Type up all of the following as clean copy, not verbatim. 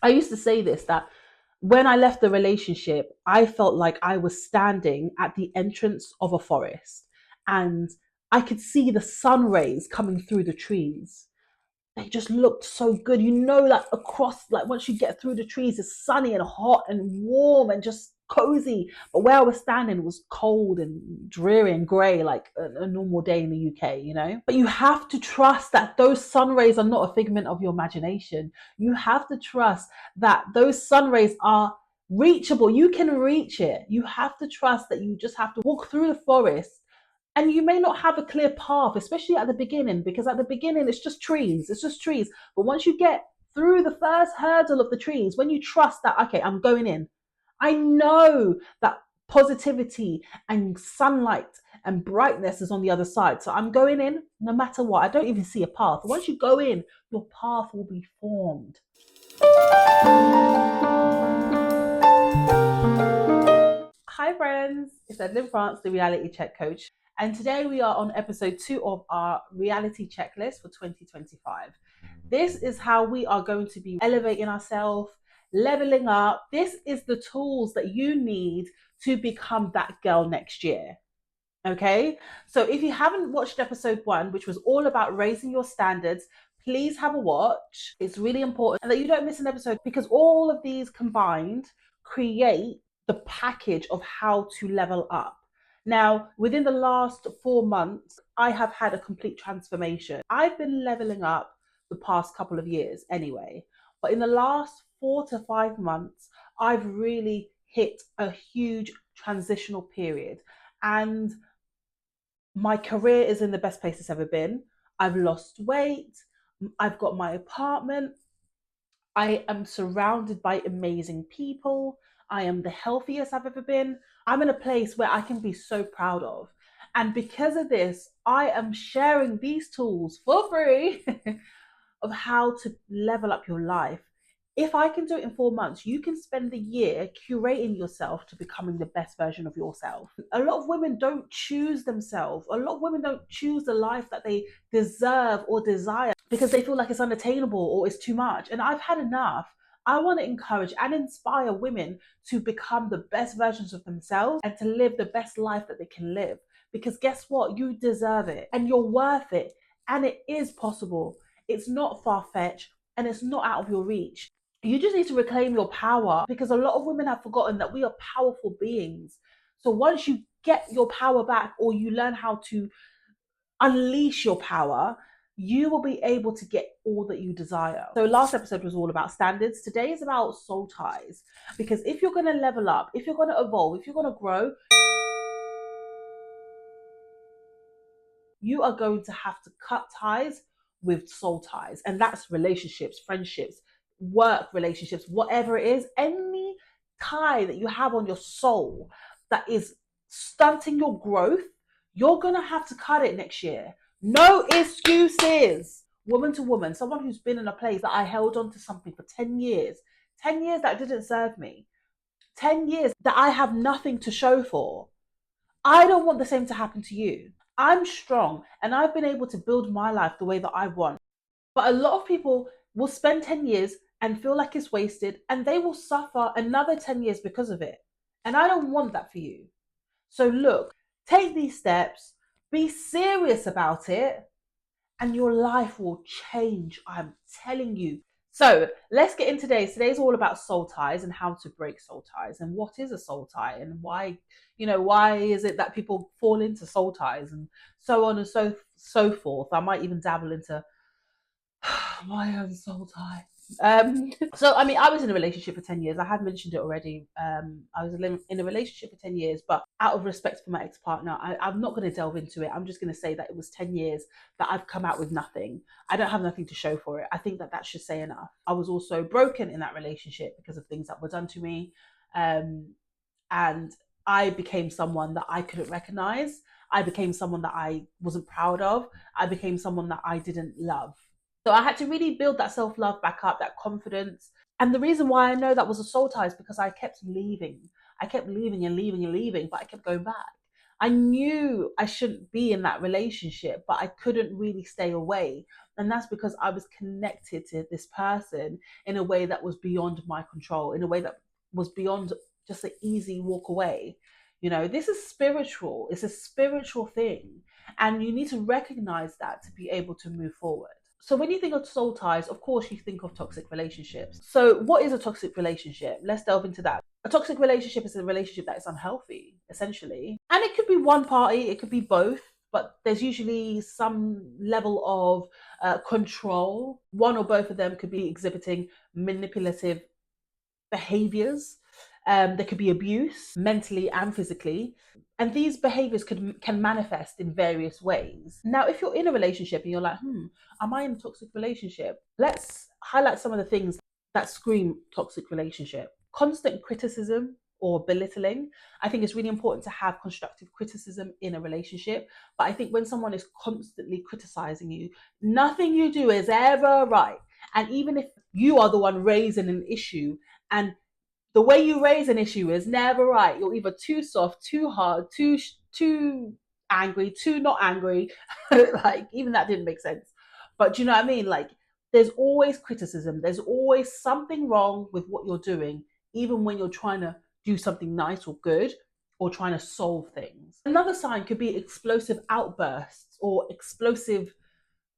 I used to say this, that when I left the relationship, I felt like I was standing at the entrance of a forest and I could see the sun rays coming through the trees. They just looked so good. You know that across, like once you get through the trees, it's sunny and hot and warm and just cozy. But where I was standing was cold and dreary and grey, like a normal day in the UK, you know? But you have to trust that those sun rays are not a figment of your imagination. You have to trust that those sun rays are reachable. You can reach it. You have to trust that you just have to walk through the forest, and you may not have a clear path, especially at the beginning, because at the beginning it's just trees. But once you get through the first hurdle of the trees, when you trust that, okay, I'm going in, I know that positivity and sunlight and brightness is on the other side. So I'm going in no matter what. I don't even see a path. Once you go in, your path will be formed. Hi friends, it's Evelyn France, the reality check coach. And today we are on episode 2 of our reality checklist for 2025. This is how we are going to be elevating ourselves, leveling up. This is the tools that you need to become that girl next year. Okay, so if you haven't watched episode 1, which was all about raising your standards, please have a watch. It's really important that you don't miss an episode, because all of these combined create the package of how to level up. Now, within the last 4 months, I have had a complete transformation. I've been leveling up the past couple of years anyway, but in the last 4 to 5 months, I've really hit a huge transitional period, and my career is in the best place it's ever been. I've lost weight. I've got my apartment. I am surrounded by amazing people. I am the healthiest I've ever been. I'm in a place where I can be so proud of. And because of this, I am sharing these tools for free of how to level up your life. If I can do it in 4 months, you can spend the year curating yourself to becoming the best version of yourself. A lot of women don't choose themselves. A lot of women don't choose the life that they deserve or desire because they feel like it's unattainable or it's too much. And I've had enough. I want to encourage and inspire women to become the best versions of themselves and to live the best life that they can live. Because guess what? You deserve it and you're worth it. And it is possible. It's not far-fetched and it's not out of your reach. You just need to reclaim your power, because a lot of women have forgotten that we are powerful beings. So once you get your power back, or you learn how to unleash your power, you will be able to get all that you desire. So last episode was all about standards. Today is about soul ties, because if you're going to level up, if you're going to evolve, if you're going to grow, you are going to have to cut ties with soul ties. And that's relationships, friendships, work relationships, whatever it is, any tie that you have on your soul that is stunting your growth, you're going to have to cut it next year. No excuses. Woman to woman, someone who's been in a place that I held on to something for 10 years, 10 years that didn't serve me, 10 years that I have nothing to show for. I don't want the same to happen to you. I'm strong and I've been able to build my life the way that I want. But a lot of people will spend 10 years and feel like it's wasted, and they will suffer another 10 years because of it. And I don't want that for you. So look, take these steps, be serious about it, and your life will change. I'm telling you. So let's get into today. Today's all about soul ties and how to break soul ties, and what is a soul tie, and why, why is it that people fall into soul ties, and so on and so forth. I might even dabble into my own soul tie. So I mean, I was in a relationship for 10 years. I had mentioned it already. I was in a relationship for 10 years, but out of respect for my ex-partner, I'm not going to delve into it. I'm just going to say that it was 10 years that I've come out with nothing. I don't have nothing to show for it. I think that should say enough. I was also broken in that relationship because of things that were done to me. And I became someone that I couldn't recognize. I became someone that I wasn't proud of. I became someone that I didn't love. So I had to really build that self-love back up, that confidence. And the reason why I know that was a soul tie is because I kept leaving. I kept leaving and leaving and leaving, but I kept going back. I knew I shouldn't be in that relationship, but I couldn't really stay away. And that's because I was connected to this person in a way that was beyond my control, in a way that was beyond just an easy walk away. This is spiritual. It's a spiritual thing. And you need to recognize that to be able to move forward. So when you think of soul ties, of course you think of toxic relationships. So what is a toxic relationship? Let's delve into that. A toxic relationship is a relationship that is unhealthy, essentially. And it could be one party, it could be both, but there's usually some level of control. One or both of them could be exhibiting manipulative behaviors. There could be abuse, mentally and physically. And these behaviors can manifest in various ways. Now, if you're in a relationship and you're like, am I in a toxic relationship? Let's highlight some of the things that scream toxic relationship. Constant criticism or belittling. I think it's really important to have constructive criticism in a relationship. But I think when someone is constantly criticizing you, nothing you do is ever right. And even if you are the one raising an issue, and the way you raise an issue is never right. You're either too soft, too hard, too angry, too not angry. Like, even that didn't make sense. But do you know what I mean? Like, there's always criticism. There's always something wrong with what you're doing, even when you're trying to do something nice or good or trying to solve things. Another sign could be explosive outbursts or explosive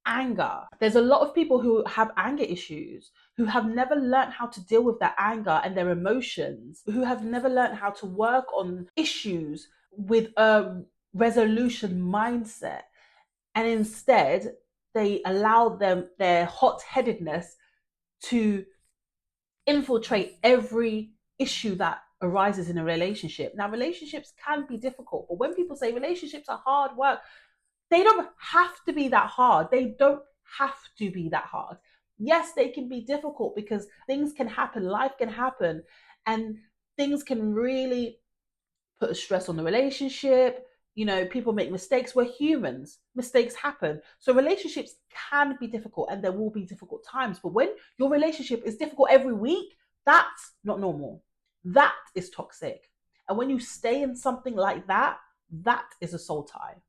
anger. There's a lot of people who have anger issues, who have never learned how to deal with their anger and their emotions, who have never learned how to work on issues with a resolution mindset. And instead, they allow their hot-headedness to infiltrate every issue that arises in a relationship. Now, relationships can be difficult, but when people say relationships are hard work, they don't have to be that hard. They don't have to be that hard. Yes, they can be difficult because things can happen, life can happen, and things can really put a stress on the relationship. People make mistakes. We're humans. Mistakes happen. So relationships can be difficult and there will be difficult times. But when your relationship is difficult every week, that's not normal. That is toxic. And when you stay in something like that, that is a soul tie.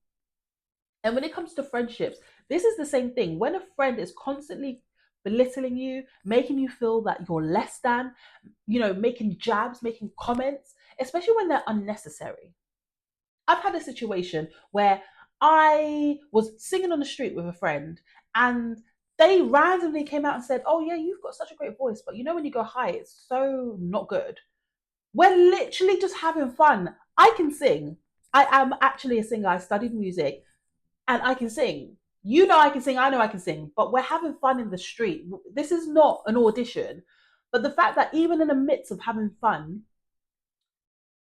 And when it comes to friendships, this is the same thing. When a friend is constantly belittling you, making you feel that you're less than, making jabs, making comments, especially when they're unnecessary. I've had a situation where I was singing on the street with a friend and they randomly came out and said, "Oh, yeah, you've got such a great voice, but when you go high, it's so not good." We're literally just having fun. I can sing. I am actually a singer. I studied music and I can sing. I can sing, I know I can sing, but we're having fun in the street. This is not an audition. But the fact that even in the midst of having fun,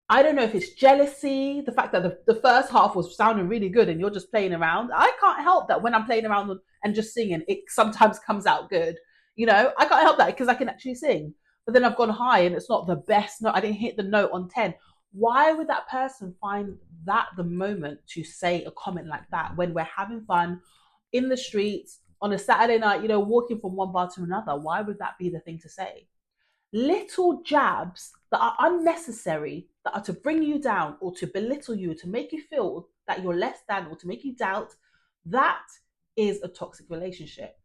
I don't know if it's jealousy, the fact that the first half was sounding really good and you're just playing around. I can't help that when I'm playing around and just singing, it sometimes comes out good. I can't help that because I can actually sing. But then I've gone high and it's not the best note. I didn't hit the note on 10. Why would that person find that the moment to say a comment like that when we're having fun in the streets on a Saturday night, walking from one bar to another? Why would that be the thing to say? Little jabs that are unnecessary, that are to bring you down or to belittle you, to make you feel that you're less than or to make you doubt, that is a toxic relationship.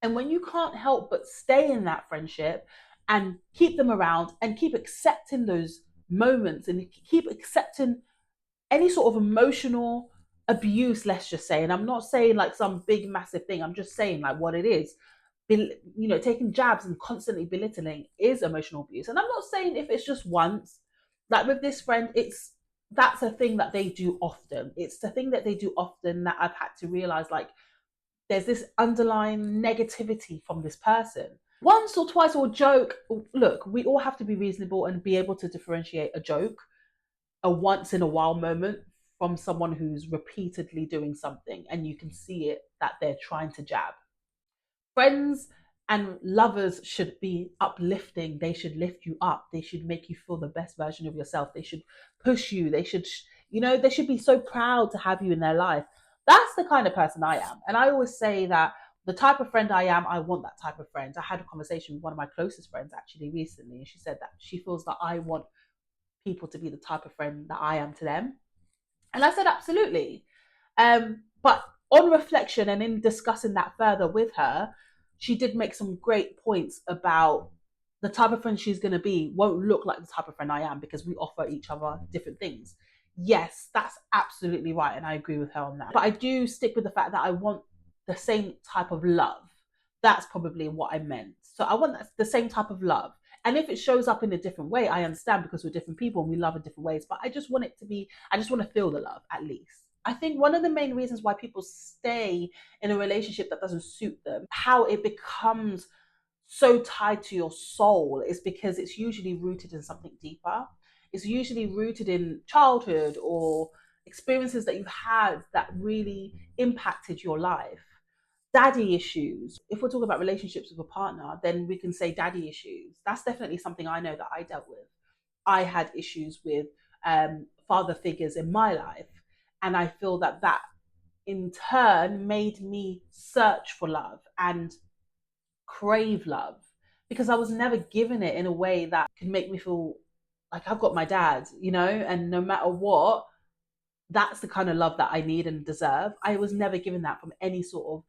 And when you can't help but stay in that friendship and keep them around and keep accepting those moments and keep accepting any sort of emotional abuse, let's just say, and I'm not saying like some big massive thing, I'm just saying like what it is. Taking jabs and constantly belittling is emotional abuse. And I'm not saying if it's just once, like with this friend, that's a thing that they do often. It's the thing that they do often that I've had to realize, like, there's this underlying negativity from this person. Once or twice or joke, look, we all have to be reasonable and be able to differentiate a joke, a once in a while moment, from someone who's repeatedly doing something and you can see it that they're trying to jab. Friends and lovers should be uplifting. They should lift you up. They should make you feel the best version of yourself. They should push you. They should, they should be so proud to have you in their life. That's the kind of person I am. And I always say that the type of friend I am, I want that type of friend. I had a conversation with one of my closest friends actually recently, and she said that she feels that I want people to be the type of friend that I am to them. And I said, absolutely. But on reflection and in discussing that further with her, she did make some great points about the type of friend she's going to be won't look like the type of friend I am because we offer each other different things. Yes, that's absolutely right. And I agree with her on that. But I do stick with the fact that I want the same type of love. That's probably what I meant. So I want the same type of love. And if it shows up in a different way, I understand because we're different people and we love in different ways. But I just want it to be, I just want to feel the love at least. I think one of the main reasons why people stay in a relationship that doesn't suit them, how it becomes so tied to your soul, is because it's usually rooted in something deeper. It's usually rooted in childhood or experiences that you've had that really impacted your life. Daddy issues. If we're talking about relationships with a partner, then we can say daddy issues. That's definitely something I know that I dealt with. I had issues with father figures in my life. And I feel that that in turn made me search for love and crave love because I was never given it in a way that could make me feel like I've got my dad, and no matter what, that's the kind of love that I need and deserve. I was never given that from any sort of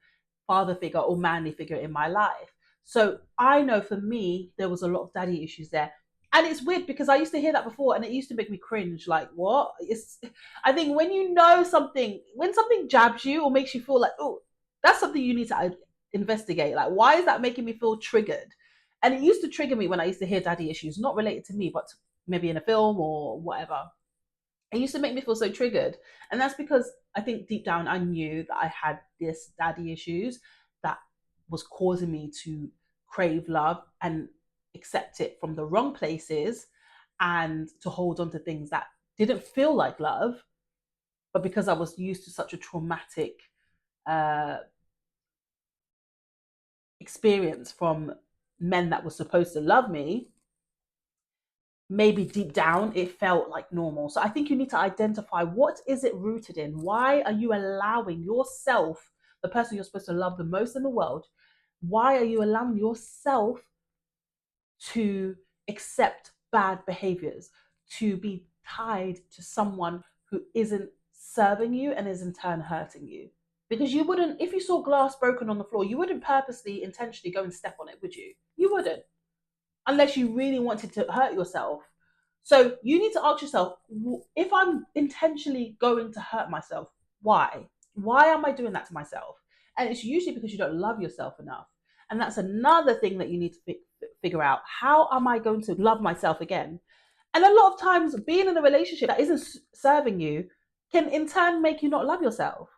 father figure or manly figure in my life. So I know for me, there was a lot of daddy issues there. And it's weird because I used to hear that before and it used to make me cringe. Like, what? I think when you know something, when something jabs you or makes you feel like, oh, that's something you need to investigate. Like, why is that making me feel triggered? And it used to trigger me when I used to hear daddy issues, not related to me, but maybe in a film or whatever. It used to make me feel so triggered. And that's because I think deep down I knew that I had this daddy issues that was causing me to crave love and accept it from the wrong places and to hold on to things that didn't feel like love. But because I was used to such a traumatic uh, experience from men that were supposed to love me, maybe deep down it felt like normal. So I think you need to identify, what is it rooted in? Why are you allowing yourself, the person you're supposed to love the most in the world, why are you allowing yourself to accept bad behaviors, to be tied to someone who isn't serving you and is in turn hurting you? Because you wouldn't, if you saw glass broken on the floor, you wouldn't purposely intentionally go and step on it, would you? You wouldn't, unless you really wanted to hurt yourself. So you need to ask yourself, if I'm intentionally going to hurt myself, why? Why am I doing that to myself? And it's usually because you don't love yourself enough. And that's another thing that you need to figure out. How am I going to love myself again? And a lot of times, being in a relationship that isn't serving you can in turn make you not love yourself.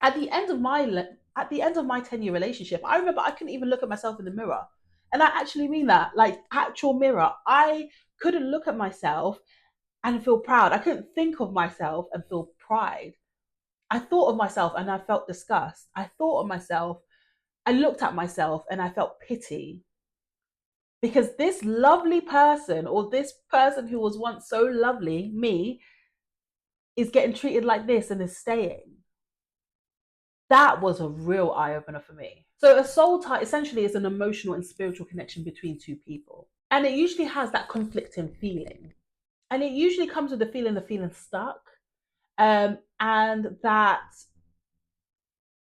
At the end of my 10-year relationship, I remember I couldn't even look at myself in the mirror. And I actually mean that, like actual mirror. I couldn't look at myself and feel proud. I couldn't think of myself and feel pride. I thought of myself and I felt disgust. I thought of myself, I looked at myself and I felt pity. Because this lovely person, or this person who was once so lovely, me, is getting treated like this and is staying. That was a real eye opener for me. So, a soul tie essentially is an emotional and spiritual connection between two people. And it usually has that conflicting feeling. And it usually comes with the feeling stuck, and that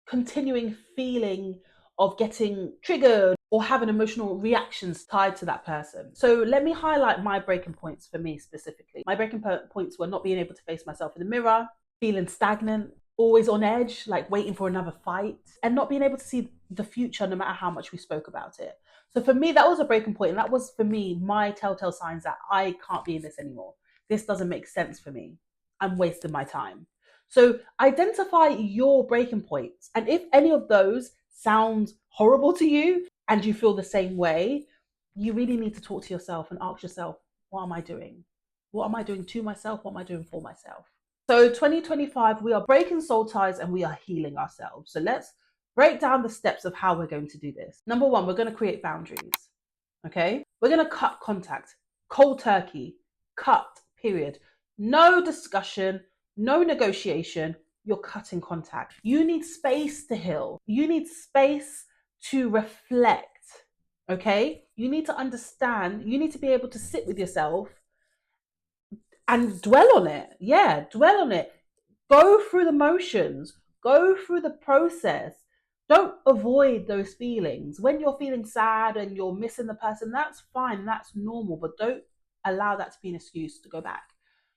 continuing feeling of getting triggered or having emotional reactions tied to that person. So let me highlight my breaking points for me specifically. My breaking points were not being able to face myself in the mirror, feeling stagnant, always on edge, like waiting for another fight, and not being able to see the future no matter how much we spoke about it. So for me, that was a breaking point, and that was for me my telltale signs that I can't be in this anymore. This doesn't make sense for me. I'm wasting my time. So identify your breaking points. And if any of those sound horrible to you and you feel the same way, you really need to talk to yourself and ask yourself, what am I doing? What am I doing to myself? What am I doing for myself? So 2025, we are breaking soul ties and we are healing ourselves. So let's break down the steps of how we're going to do this. Number one, we're going to create boundaries. Okay? We're going to cut contact, cold turkey, cut, period. No discussion, no negotiation. You're cutting contact. You need space to heal. You need space to reflect. Okay? You need to understand, you need to be able to sit with yourself and dwell on it. Yeah, dwell on it. Go through the motions, go through the process. Don't avoid those feelings. When you're feeling sad and you're missing the person, that's fine, that's normal, but don't allow that to be an excuse to go back.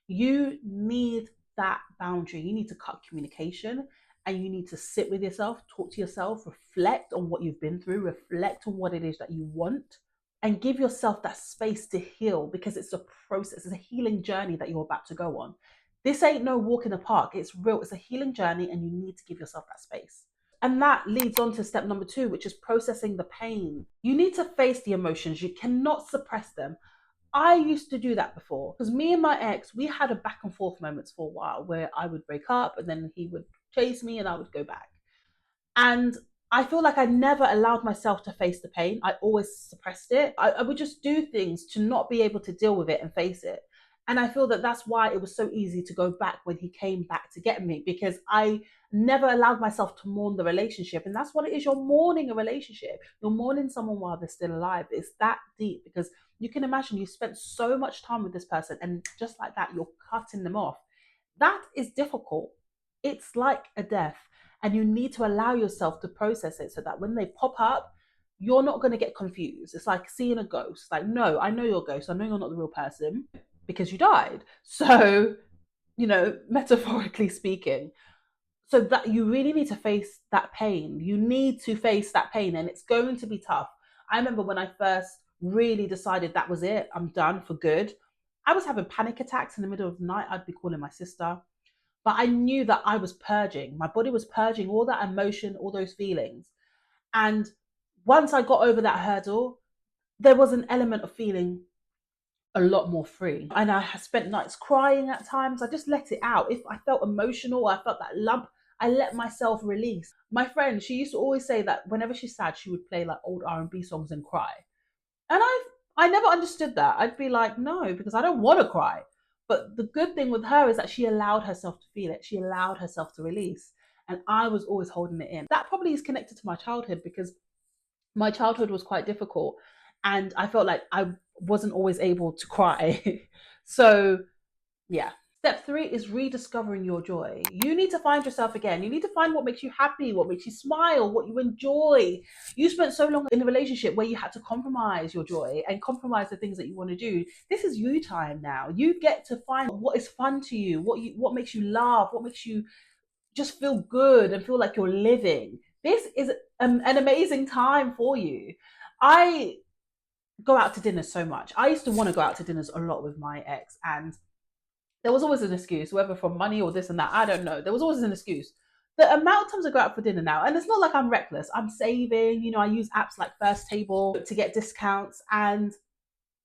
You need that boundary. You need to cut communication and you need to sit with yourself, talk to yourself, reflect on what you've been through, reflect on what it is that you want, and give yourself that space to heal because it's a process, it's a healing journey that you're about to go on. This ain't no walk in the park. It's real. It's a healing journey, and you need to give yourself that space. And that leads on to step number 2, which is processing the pain. You need to face the emotions. You cannot suppress them. I used to do that before because me and my ex, we had a back and forth moments for a while where I would break up and then he would chase me and I would go back. And I feel like I never allowed myself to face the pain. I always suppressed it. I would just do things to not be able to deal with it and face it. And I feel that that's why it was so easy to go back when he came back to get me because I never allowed myself to mourn the relationship. And that's what it is. You're mourning a relationship. You're mourning someone while they're still alive. It's that deep because you can imagine you spent so much time with this person and just like that, you're cutting them off. That is difficult. It's like a death and you need to allow yourself to process it so that when they pop up, you're not going to get confused. It's like seeing a ghost. Like, no, I know you're a ghost. I know you're not the real person because you died. So, metaphorically speaking, so that you really need to face that pain. You need to face that pain, and it's going to be tough. I remember when I first really decided that was it, I'm done for good. I was having panic attacks in the middle of the night. I'd be calling my sister. But I knew that I was purging. My body was purging all that emotion, all those feelings. And once I got over that hurdle, there was an element of feeling a lot more free. And I spent nights crying at times. I just let it out. If I felt emotional, I felt that lump, I let myself release. My friend, she used to always say that whenever she's sad, she would play like old R&B songs and cry. And I never understood that. I'd be like, no, because I don't want to cry. But the good thing with her is that she allowed herself to feel it. She allowed herself to release. And I was always holding it in. That probably is connected to my childhood because my childhood was quite difficult. And I felt like I wasn't always able to cry. So, yeah. Step 3 is rediscovering your joy. You need to find yourself again. You need to find what makes you happy, what makes you smile, what you enjoy. You spent so long in a relationship where you had to compromise your joy and compromise the things that you want to do. This is you time now. You get to find what is fun to you, what makes you laugh, what makes you just feel good and feel like you're living. This is an amazing time for you. I go out to dinner so much. I used to want to go out to dinners a lot with my ex, and there was always an excuse, whether from money or this and that, I don't know. There was always an excuse. The amount of times I go out for dinner now, and it's not like I'm reckless. I'm saving, I use apps like First Table to get discounts, and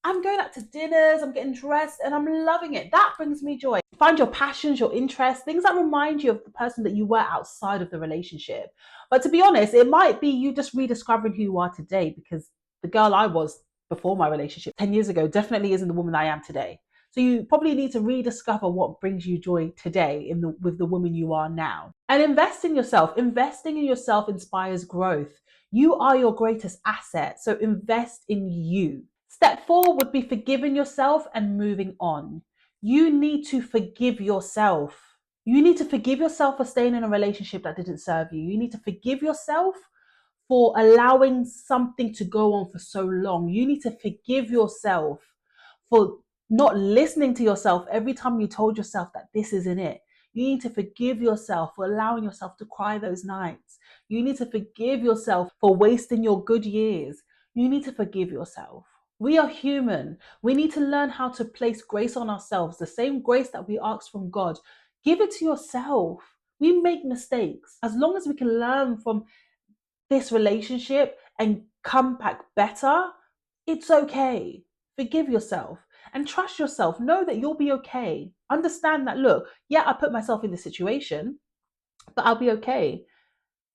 I'm going out to dinners, I'm getting dressed, and I'm loving it. That brings me joy. Find your passions, your interests, things that remind you of the person that you were outside of the relationship. But to be honest, it might be you just rediscovering who you are today because the girl I was before my relationship 10 years ago definitely isn't the woman I am today. So you probably need to rediscover what brings you joy today with the woman you are now. And invest in yourself. Investing in yourself inspires growth. You are your greatest asset. So invest in you. Step 4 would be forgiving yourself and moving on. You need to forgive yourself. You need to forgive yourself for staying in a relationship that didn't serve you. You need to forgive yourself for allowing something to go on for so long. You need to forgive yourself for not listening to yourself every time you told yourself that this isn't it. You need to forgive yourself for allowing yourself to cry those nights. You need to forgive yourself for wasting your good years. You need to forgive yourself. We are human. We need to learn how to place grace on ourselves, the same grace that we ask from God. Give it to yourself. We make mistakes. As long as we can learn from this relationship and come back better, it's okay. Forgive yourself and trust yourself. Know that you'll be okay. Understand that, look, yeah, I put myself in this situation, but I'll be okay.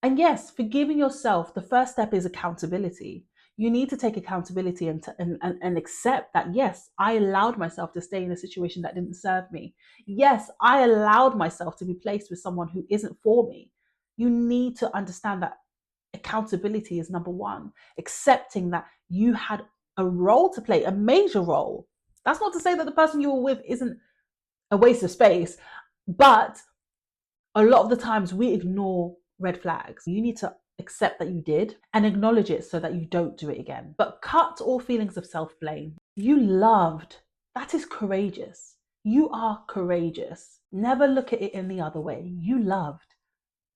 And yes, forgiving yourself, the first step is accountability. You need to take accountability and accept that, yes, I allowed myself to stay in a situation that didn't serve me. Yes, I allowed myself to be placed with someone who isn't for me. You need to understand that accountability is number 1. Accepting that you had a role to play, a major role. That's not to say that the person you were with isn't a waste of space. But a lot of the times we ignore red flags. You need to accept that you did and acknowledge it so that you don't do it again. But cut all feelings of self-blame. You loved. That is courageous. You are courageous. Never look at it any other way. You loved.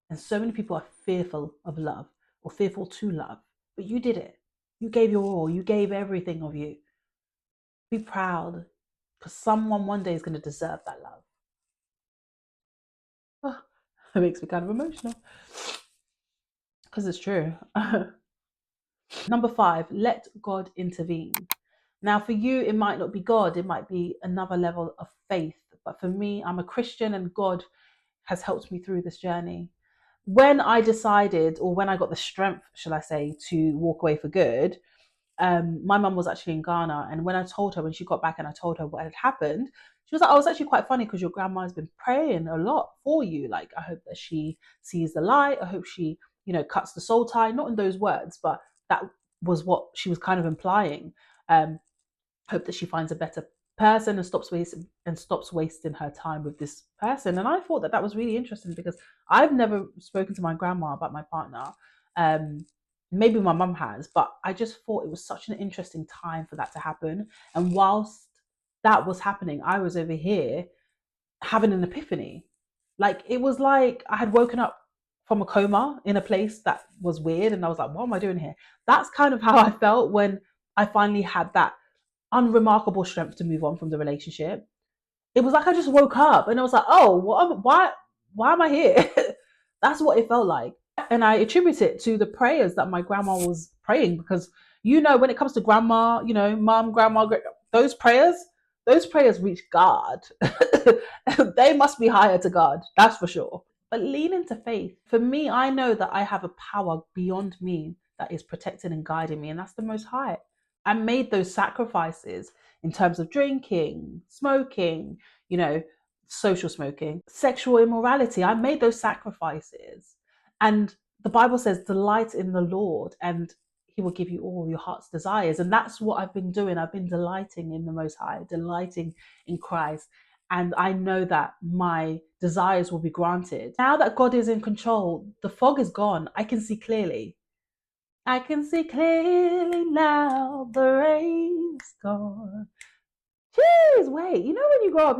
And so many people are fearful of love or fearful to love. But you did it. You gave your all. You gave everything of you. Be proud, because someone one day is going to deserve that love. Oh, it makes me kind of emotional. Because it's true. Number 5, let God intervene. Now, for you, it might not be God, it might be another level of faith. But for me, I'm a Christian and God has helped me through this journey. When I decided, or when I got the strength, shall I say, to walk away for good, my mum was actually in Ghana. And when I told her, when she got back and I told her what had happened, she was like, oh, it's actually quite funny because your grandma's been praying a lot for you. Like, I hope that she sees the light. I hope she, cuts the soul tie. Not in those words, but that was what she was kind of implying. Hope that she finds a better person and stops wasting her time with this person. And I thought that was really interesting because I've never spoken to my grandma about my partner. Maybe my mum has, but I just thought it was such an interesting time for that to happen. And whilst that was happening, I was over here having an epiphany. Like, it was like I had woken up from a coma in a place that was weird, and I was like, what am I doing here? That's kind of how I felt when I finally had that unremarkable strength to move on from the relationship. It was like I just woke up and I was like, oh, why am I here? That's what it felt like. And I attribute it to the prayers that my grandma was praying, because when it comes to grandma, mom, grandma, those prayers reach God. They must be higher to God, that's for sure. But lean into faith. For me, I know that I have a power beyond me that is protecting and guiding me, and that's the Most High. I made those sacrifices in terms of drinking, smoking, social smoking, sexual immorality. I made those sacrifices. And the Bible says, delight in the Lord and he will give you all your heart's desires. And that's what I've been doing. I've been delighting in the Most High, delighting in Christ. And I know that my desires will be granted. Now that God is in control, the fog is gone. I can see clearly. I can see clearly now, the rain's gone. Jeez, wait, when you grow up,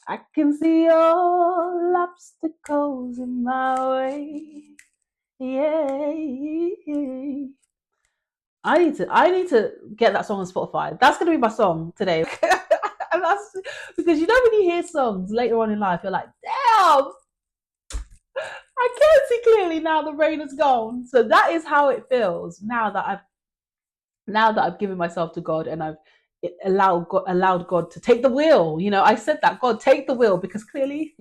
I can see all obstacles in my way. Yeah. I need to get that song on Spotify. That's gonna be my song today. And that's because when you hear songs later on in life, you're like, damn, I can't see clearly now, the rain is gone. So that is how it feels now that I've given myself to God and I've allowed God to take the wheel. I said that, God, take the wheel, because clearly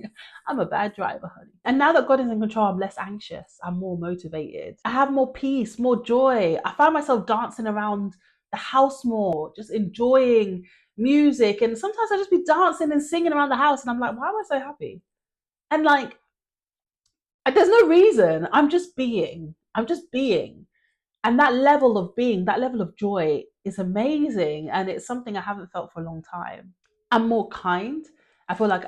I'm a bad driver, honey. And now that God is in control, I'm less anxious. I'm more motivated. I have more peace, more joy. I find myself dancing around the house more, just enjoying music. And sometimes I just be dancing and singing around the house and I'm like, why am I so happy? And like, there's no reason. I'm just being. And that level of being, that level of joy is amazing. And it's something I haven't felt for a long time. I'm more kind. I feel like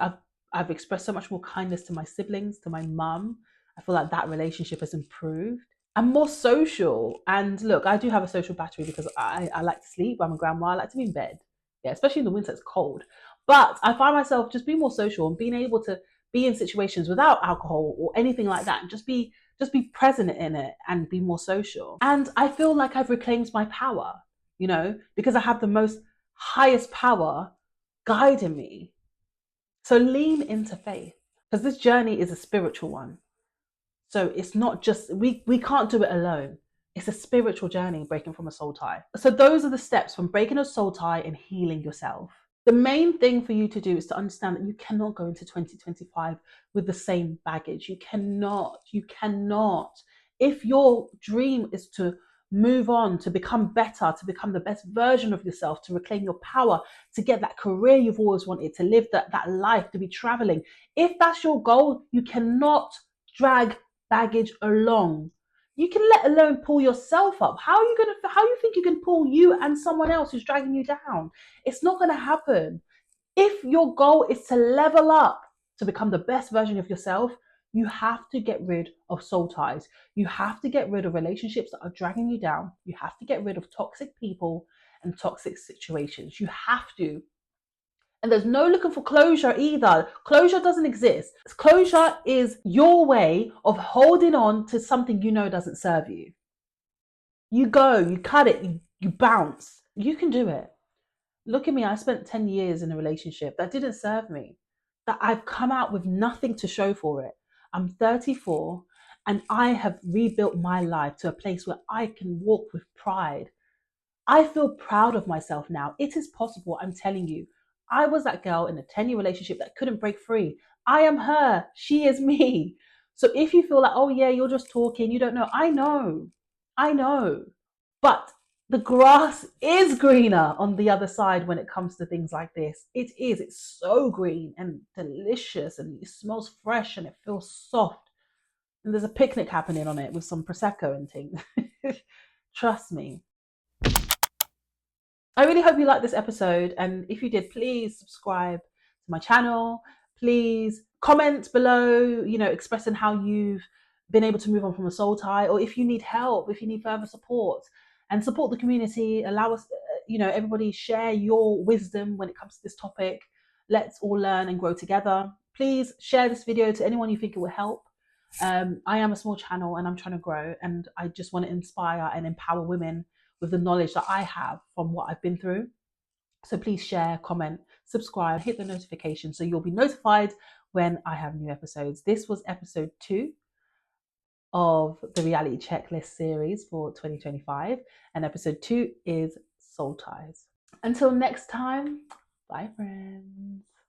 I've expressed so much more kindness to my siblings, to my mum. I feel like that relationship has improved. I'm more social. And look, I do have a social battery because I like to sleep. I'm a grandma. I like to be in bed. Yeah, especially in the winter, it's cold. But I find myself just being more social and being able to be in situations without alcohol or anything like that, and just be present in it and be more social. And I feel like I've reclaimed my power, because I have the most highest power guiding me. So lean into faith, because this journey is a spiritual one. So it's not just, we can't do it alone. It's a spiritual journey, breaking from a soul tie. So those are the steps from breaking a soul tie and healing yourself. The main thing for you to do is to understand that you cannot go into 2025 with the same baggage. You cannot. If your dream is to move on, to become better, to become the best version of yourself, to reclaim your power, to get that career you've always wanted, to live that life, to be traveling, if that's your goal, you cannot drag baggage along. You can let alone pull yourself up. How you think you can pull you and someone else who's dragging you down? It's not going to happen. If your goal is to level up, to become the best version of yourself, you have to get rid of soul ties. You have to get rid of relationships that are dragging you down. You have to get rid of toxic people and toxic situations. You have to. And there's no looking for closure either. Closure doesn't exist. Closure is your way of holding on to something you know doesn't serve you. You go, you cut it, you bounce. You can do it. Look at me, I spent 10 years in a relationship that didn't serve me, that I've come out with nothing to show for it. I'm 34 and I have rebuilt my life to a place where I can walk with pride. I feel proud of myself now. It is possible, I'm telling you. I was that girl in a 10-year relationship that couldn't break free. I am her. She is me. So if you feel like, oh yeah, you're just talking, you don't know. I know. I know. But the grass is greener on the other side when it comes to things like this. It is. It's so green and delicious and it smells fresh and it feels soft. And there's a picnic happening on it with some Prosecco and things. Trust me. I really hope you liked this episode. And if you did, please subscribe to my channel. Please comment below, expressing how you've been able to move on from a soul tie, or if you need help, if you need further support, and support the community. Allow us, everybody share your wisdom when it comes to this topic. Let's all learn and grow together. Please share this video to anyone you think it will help. I am a small channel and I'm trying to grow, and I just want to inspire and empower women with the knowledge that I have from what I've been through. So please share, comment, subscribe, hit the notification so you'll be notified when I have new episodes. This was episode 2 of the reality checklist series for 2025, and episode 2 is soul ties. Until next time, bye friends.